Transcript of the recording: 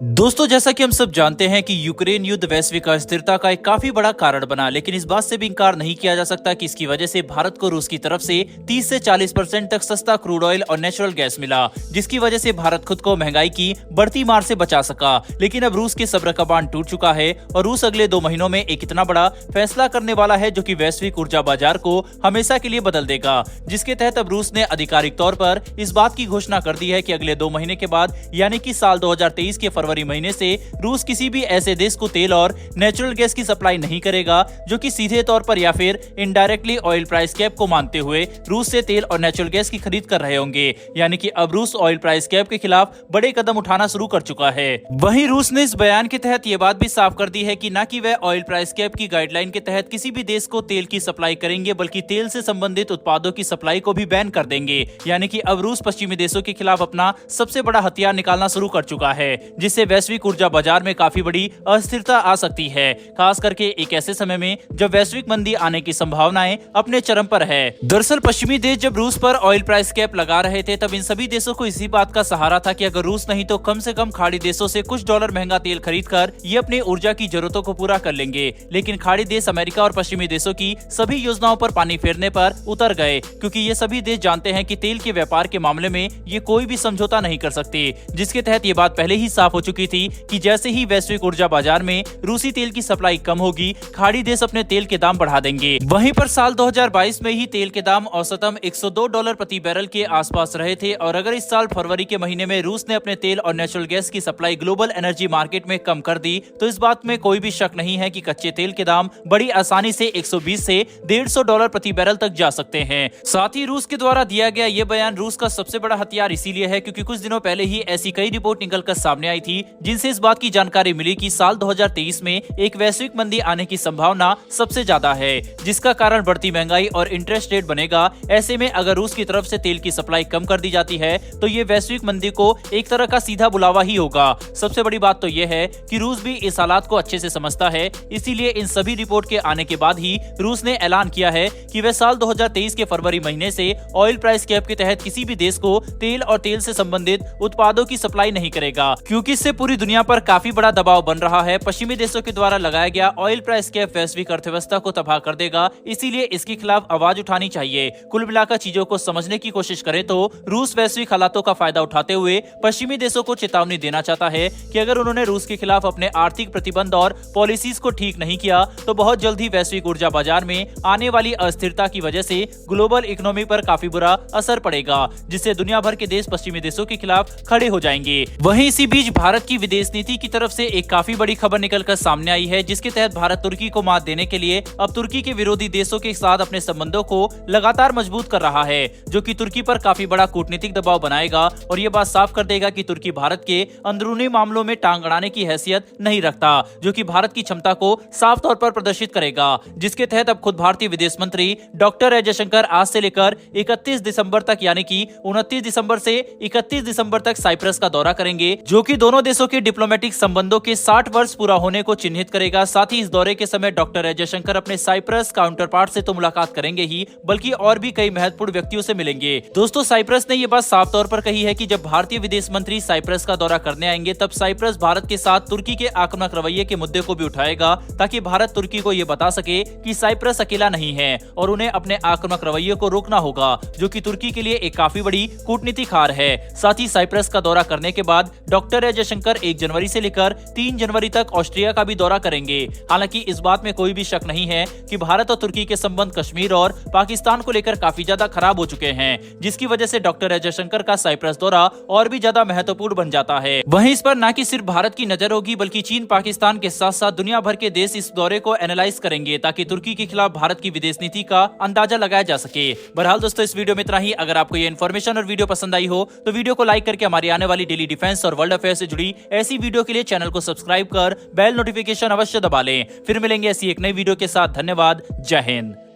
दोस्तों, जैसा कि हम सब जानते हैं कि यूक्रेन युद्ध वैश्विक अस्थिरता का एक काफी बड़ा कारण बना, लेकिन इस बात से भी इंकार नहीं किया जा सकता कि इसकी वजह से भारत को रूस की तरफ से 30 से 40% तक सस्ता क्रूड ऑयल और नेचुरल गैस मिला, जिसकी वजह से भारत खुद को महंगाई की बढ़ती मार से बचा सका। लेकिन अब रूस के सब्र का बांध टूट चुका है और रूस अगले 2 महीनों में एक इतना बड़ा फैसला करने वाला है जो कि वैश्विक ऊर्जा बाजार को हमेशा के लिए बदल देगा, जिसके तहत अब रूस ने आधिकारिक तौर पर इस बात की घोषणा कर दी है कि अगले 2 महीने के बाद यानी कि साल 2023 के फरवरी महीने से रूस किसी भी ऐसे देश को तेल और नेचुरल गैस की सप्लाई नहीं करेगा जो कि सीधे तौर पर या फिर इनडायरेक्टली ऑयल प्राइस कैप को मानते हुए रूस से तेल और नेचुरल गैस की खरीद कर रहे होंगे। यानी कि अब रूस ऑयल प्राइस कैप के खिलाफ बड़े कदम उठाना शुरू कर चुका है। वहीं रूस ने इस बयान के तहत यह बात भी साफ कर दी है कि न कि वह ऑयल प्राइस कैप की गाइडलाइन के तहत किसी भी देश को तेल की सप्लाई करेंगे, बल्कि तेल से संबंधित उत्पादों की सप्लाई को भी बैन कर देंगे। यानी कि अब रूस पश्चिमी देशों के खिलाफ अपना सबसे बड़ा हथियार निकालना शुरू कर चुका है, जिससे वैश्विक ऊर्जा बाजार में काफी बड़ी अस्थिरता आ सकती है, खास करके एक ऐसे समय में जब वैश्विक मंदी आने की संभावनाएं अपने चरम पर है। दरअसल पश्चिमी देश जब रूस पर ऑयल प्राइस कैप लगा रहे थे, तब इन सभी देशों को इसी बात का सहारा था कि अगर रूस नहीं तो कम से कम खाड़ी देशों से कुछ डॉलर महंगा तेल खरीदकर ये अपनी ऊर्जा की जरूरतों को पूरा कर लेंगे। लेकिन खाड़ी देश अमेरिका और पश्चिमी देशों की सभी योजनाओं पर पानी फेरने पर उतर गए, क्योंकि ये सभी देश जानते हैं कि तेल के व्यापार के मामले में ये कोई भी समझौता नहीं कर सकते, जिसके तहत ये बात पहले ही साफ हो चुकी थी कि जैसे ही वैश्विक ऊर्जा बाजार में रूसी तेल की सप्लाई कम होगी, खाड़ी देश अपने तेल के दाम बढ़ा देंगे। वहीं पर साल 2022 में ही तेल के दाम औसतन $102 प्रति बैरल के आसपास रहे थे, और अगर इस साल फरवरी के महीने में रूस ने अपने तेल और नेचुरल गैस की सप्लाई ग्लोबल एनर्जी मार्केट में कम कर दी, तो इस बात में कोई भी शक नहीं है कि कच्चे तेल के दाम बड़ी आसानी से 120 से $150 प्रति बैरल तक जा सकते हैं। साथ ही रूस के द्वारा दिया गया ये बयान रूस का सबसे बड़ा हथियार इसीलिए है क्योंकि कुछ दिनों पहले ही ऐसी कई रिपोर्ट निकलकर सामने आई थी, जिनसे इस बात की जानकारी मिली कि साल 2023 में एक वैश्विक मंदी आने की संभावना सबसे ज्यादा है, जिसका कारण बढ़ती महंगाई और इंटरेस्ट रेट बनेगा। ऐसे में अगर रूस की तरफ से तेल की सप्लाई कम कर दी जाती है तो ये वैश्विक मंदी को एक तरह का सीधा बुलावा ही होगा। सबसे बड़ी बात तो ये है कि रूस भी इस हालात को अच्छे से समझता है, इसीलिए इन सभी रिपोर्ट के आने के बाद ही रूस ने ऐलान किया है कि वह साल 2023 के फरवरी महीने से ऑयल प्राइस कैप के तहत किसी भी देश को तेल और तेल से संबंधित उत्पादों की सप्लाई नहीं करेगा, क्योंकि इससे पूरी दुनिया पर काफी बड़ा दबाव बन रहा है। पश्चिमी देशों के द्वारा लगाया गया ऑयल प्राइस कैप वैश्विक अर्थव्यवस्था को तबाह कर देगा, इसीलिए इसके खिलाफ आवाज उठानी चाहिए। कुल मिलाकर चीजों को समझने की कोशिश करें तो रूस वैश्विक हालातों का फायदा उठाते हुए पश्चिमी देशों को चेतावनी देना चाहता है कि अगर उन्होंने रूस के खिलाफ अपने आर्थिक प्रतिबंध और पॉलिसीज को ठीक नहीं किया तो बहुत जल्द ही वैश्विक ऊर्जा बाजार में आने वाली अस्थिरता की वजह से ग्लोबल इकोनॉमी पर काफी बुरा असर पड़ेगा, जिससे दुनिया भर के देश पश्चिमी देशों के खिलाफ खड़े हो जाएंगे। वहीं इसी बीच भारत की विदेश नीति की तरफ से एक काफी बड़ी खबर निकलकर सामने आई है, जिसके तहत भारत तुर्की को मात देने के लिए अब तुर्की के विरोधी देशों के साथ अपने संबंधों को लगातार मजबूत कर रहा है, जो कि तुर्की पर काफी बड़ा कूटनीतिक दबाव बनाएगा और ये बात साफ कर देगा कि तुर्की भारत के अंदरूनी मामलों में टांग अड़ाने की हैसियत नहीं रखता, जो कि भारत की क्षमता को साफ तौर पर प्रदर्शित करेगा। जिसके तहत अब खुद भारतीय विदेश मंत्री डॉक्टर एस जयशंकर आज से लेकर 31 दिसंबर तक यानी कि 29 दिसंबर से 31 दिसंबर तक साइप्रस का दौरा करेंगे, जो कि दोनों देशों के डिप्लोमेटिक संबंधों के 60 वर्ष पूरा होने को चिन्हित करेगा। साथ ही इस दौरे के समय डॉक्टर एस जयशंकर अपने साइप्रस काउंटर पार्ट से तो मुलाकात करेंगे ही, बल्कि और भी कई महत्वपूर्ण व्यक्तियों से मिलेंगे। दोस्तों, साइप्रस ने यह बात साफ तौर पर कही है कि जब भारतीय विदेश मंत्री साइप्रस का दौरा करने आएंगे तब साइप्रस भारत के साथ तुर्की के आक्रामक रवैये के मुद्दे को भी उठाएगा, ताकि भारत तुर्की को यह बता सके कि साइप्रस अकेला नहीं है और उन्हें अपने आक्रामक रवैये को रोकना होगा, जो कि तुर्की के लिए एक काफी बड़ी कूटनीतिक हार है। साथ ही साइप्रस का दौरा करने के बाद डॉक्टर एस जयशंकर 1 जनवरी से लेकर 3 जनवरी तक ऑस्ट्रिया का भी दौरा करेंगे। हालांकि इस बात में कोई भी शक नहीं है कि भारत और तुर्की के संबंध कश्मीर और पाकिस्तान को लेकर काफी ज्यादा खराब हो चुके हैं, जिसकी वजह से डॉक्टर एस जयशंकर का साइप्रस दौरा और भी ज्यादा महत्वपूर्ण बन जाता है। वहीं इस पर न कि सिर्फ भारत की नजर होगी, बल्कि चीन, पाकिस्तान के साथ साथ दुनिया भर के देश इस दौरे को एनालाइज करेंगे, ताकि तुर्की के खिलाफ भारत की विदेश नीति का अंदाजा लगाया जा सके। बहरहाल दोस्तों, इस वीडियो में इतना ही। अगर आपको ये इन्फॉर्मेशन और वीडियो पसंद आई हो तो वीडियो को लाइक करके हमारी आने वाली डेली डिफेंस और वर्ल्ड अफेयर से जुड़ी ऐसी वीडियो के लिए चैनल को सब्सक्राइब कर बेल नोटिफिकेशन अवश्य दबा लें। फिर मिलेंगे ऐसी एक नई वीडियो के साथ। धन्यवाद। जय हिंद।